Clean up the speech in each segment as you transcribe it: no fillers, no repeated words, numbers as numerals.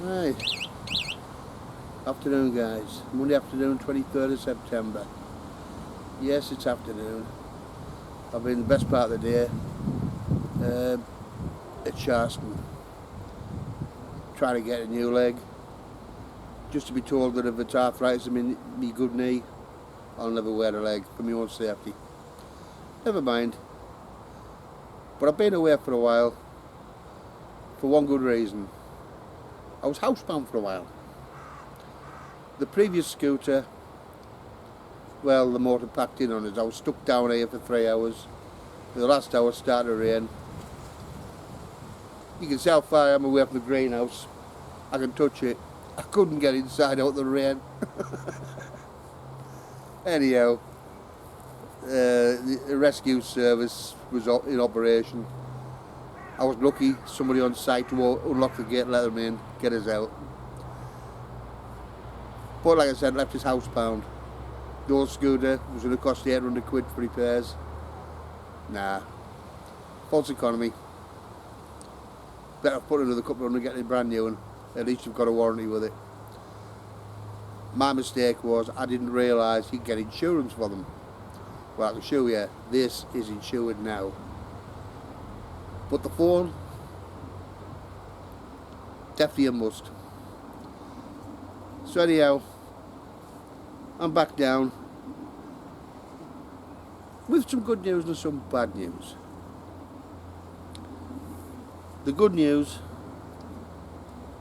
Right, afternoon guys, Monday afternoon, 23rd of September. Yes, it's afternoon. I've been the best part of the day at Charleston, trying to get a new leg, just to be told that if it's arthritis in my good knee, I'll never wear a leg for my own safety. Never mind. But I've been away for a while, for one good reason. I was housebound for a while. The previous scooter, well, the motor packed in on us. I was stuck down here for 3 hours. The last hour started to rain. You can see how far I am away from the greenhouse. I can touch it. I couldn't get inside out the rain. Anyhow, the rescue service was in operation. I was lucky, somebody on site to unlock the gate, let them in, get us out. But like I said, left us housebound. The old scooter was going to cost you 800 quid for repairs. Nah, false economy. Better put another couple of hundred, get it brand new, and at least you've got a warranty with it. My mistake was I didn't realise you could get insurance for them. Well, I can show you, this is insured now. But the phone, definitely a must. So anyhow, I'm back down with some good news and some bad news. The good news,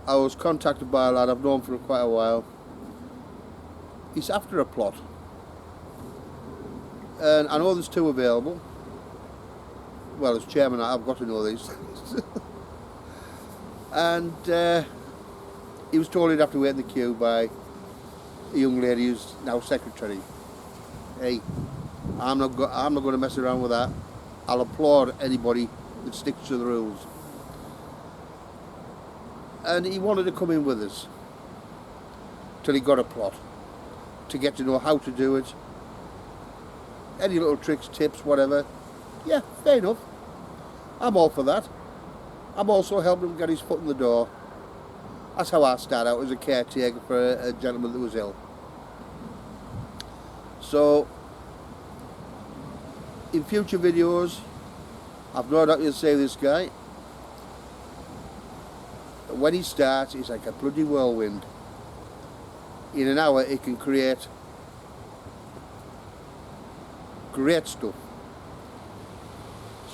I was contacted by a lad I've known for quite a while. He's after a plot, and I know there's two available. Well, as chairman, I've got to know these things. And he was told he'd have to wait in the queue by a young lady who's now secretary. Hey, I'm not going to mess around with that. I'll applaud anybody that sticks to the rules. And he wanted to come in with us till he got a plot, to get to know how to do it, any little tricks, tips, whatever. Yeah, fair enough. I'm all for that. I'm also helping him get his foot in the door. That's how I started out, as a caretaker for a gentleman that was ill. So, in future videos, I've no doubt you'll see this guy. When he starts, he's like a bloody whirlwind. In an hour, he can create great stuff.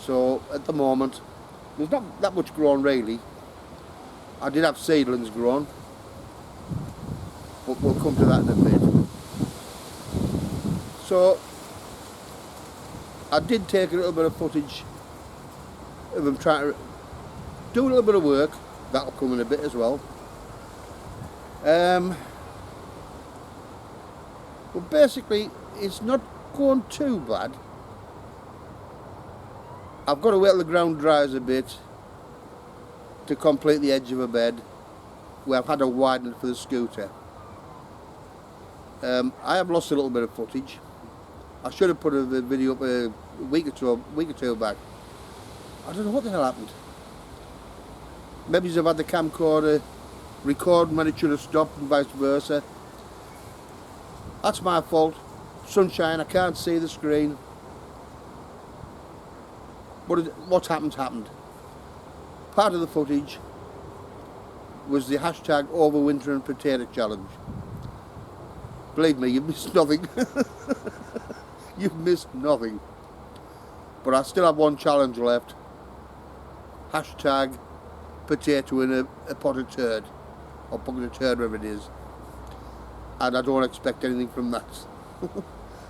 So at the moment, there's not that much grown really. I did have seedlings grown, but we'll come to that in a bit. So I did take a little bit of footage of him trying to do a little bit of work. That'll come in a bit as well. But basically, it's not going too bad. I've got to wait till the ground dries a bit to complete the edge of a bed where I've had to widen it for the scooter. I have lost a little bit of footage. I should have put a video up a week or two back. I don't know what the hell happened. Maybe I've had the camcorder recording when it should have stopped and vice versa. That's my fault. Sunshine, I can't see the screen. But what's happened, happened. Part of the footage was the hashtag overwintering potato challenge. Believe me, you've missed nothing. You've missed nothing. But I still have one challenge left. Hashtag potato in a pot of turd. Or bucket of turd, whatever it is. And I don't expect anything from that.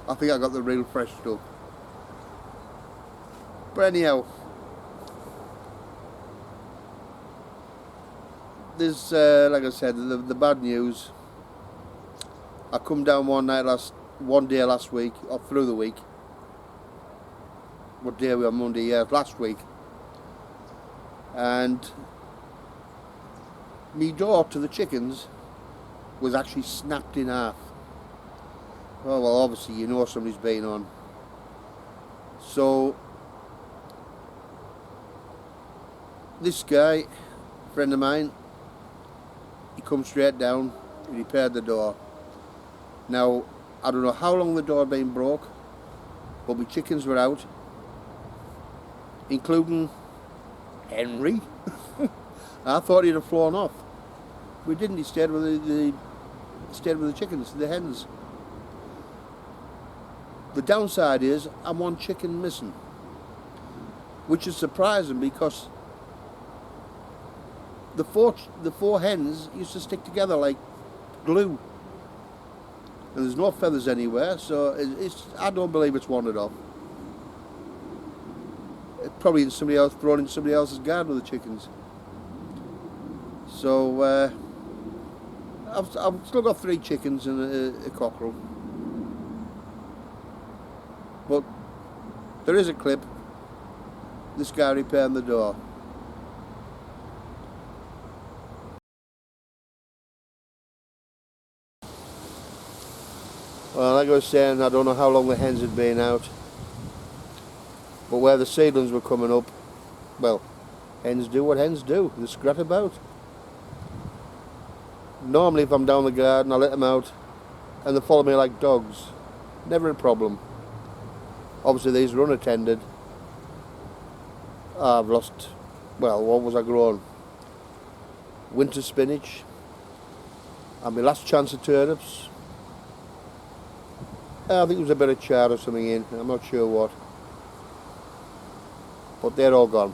I think I got the real fresh stuff. But anyhow, there's, like I said, the bad news. I come down one day last week, or through the week. What day are we on? Monday? Yeah, last week. And my door to the chickens was actually snapped in half. Oh well, obviously you know somebody's been on. So this guy, friend of mine, he come straight down, he repaired the door. Now, I don't know how long the door had been broke, but my chickens were out, including Henry. I thought he'd have flown off. We didn't. He stayed with the chickens, the hens. The downside is I'm one chicken missing, which is surprising because the four hens used to stick together like glue, and there's no feathers anywhere, so I don't believe it's wandered off. It's probably thrown in somebody else's garden with the chickens. So I've still got 3 chickens and a cockerel, but there is a clip. This guy repairing the door. Well, like I was saying, I don't know how long the hens had been out, but where the seedlings were coming up, well, hens do what hens do. They scrat about. Normally if I'm down the garden, I let them out and they follow me like dogs. Never a problem. Obviously these are unattended. I've lost, well, what was I growing? Winter spinach and my last chance of turnips. I think there was a bit of chard or something in, I'm not sure what. But they're all gone.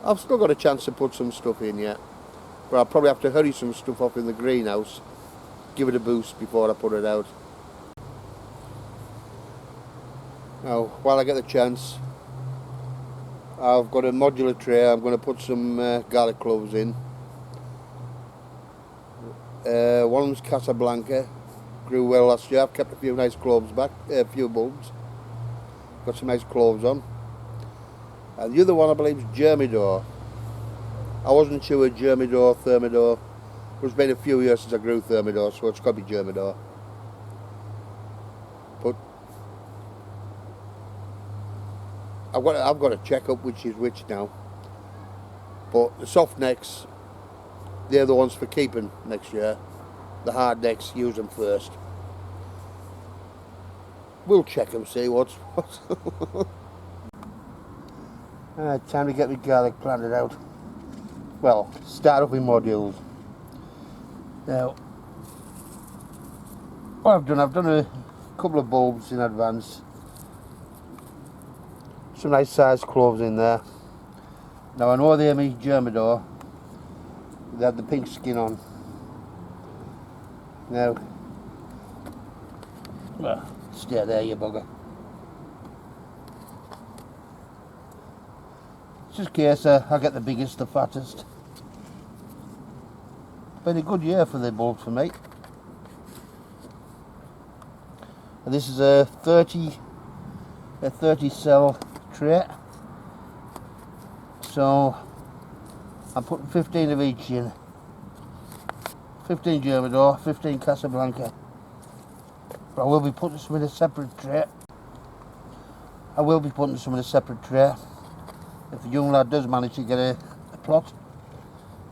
I've still got a chance to put some stuff in yet. But I'll probably have to hurry some stuff off in the greenhouse, give it a boost before I put it out. Now, while I get the chance, I've got a modular tray. I'm going to put some garlic cloves in. One of them's Casablanca, grew well last year. I've kept a few nice cloves back, a few bulbs. Got some nice cloves on. And the other one I believe is Germidor. I wasn't sure Germidor, Thermidor. It's been a few years since I grew Thermidor, so it's got to be Germidor. But I've got to check up which is which now. But the soft necks, they're the ones for keeping next year. The hard necks, use them first. We'll check them, see what's what. Time to get my garlic planted out. Well, start off with modules. Now, what I've done a couple of bulbs in advance. Some nice sized cloves in there. Now I know they're my Germidor. They had the pink skin on. Now, well, stay there, you bugger. Just in case I get the biggest, the fattest. Been a good year for the bulb for me. And this is a 30 cell tray. So I'm putting 15 of each in. 15 Germidor, 15 Casablanca. But I will be putting some in a separate tray. If the young lad does manage to get a plot,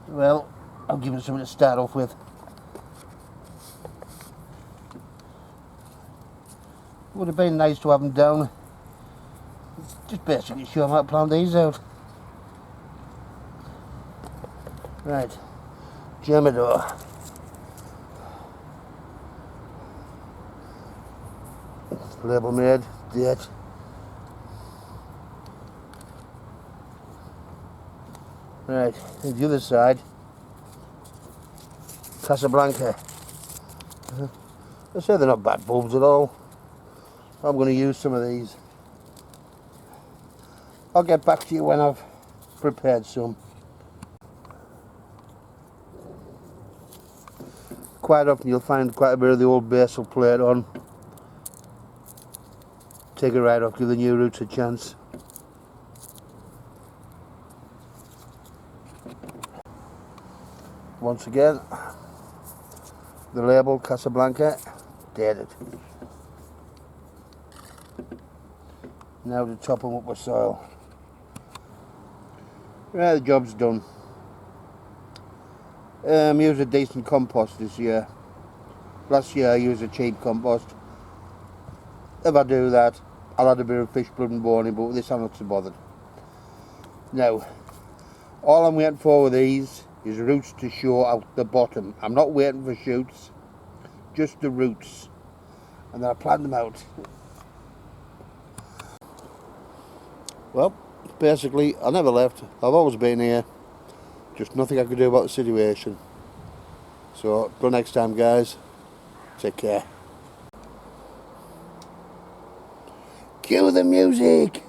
well, I'll give him something to start off with. Would have been nice to have them down. Just basically show them how to plan these out. Right, Germidor. Label made, date. Right, and the other side, Casablanca. I say they're not bad bulbs at all. I'm going to use some of these. I'll get back to you when I've prepared some. Quite often you'll find quite a bit of the old basil plate on. Take it right off, give the new roots a chance. Once again, the label Casablanca, dated. Now to top them up with soil. Right, the job's done. Use a decent compost this year. Last year I used a cheap compost. If I do that, I'll add a bit of fish blood and bone in, but with this I'm not so bothered. Now, all I'm waiting for with these is roots to show out the bottom. I'm not waiting for shoots, just the roots. And then I plant them out. Well, basically, I never left. I've always been here. Just nothing I could do about the situation. So, till next time, guys. Take care. Cue the music!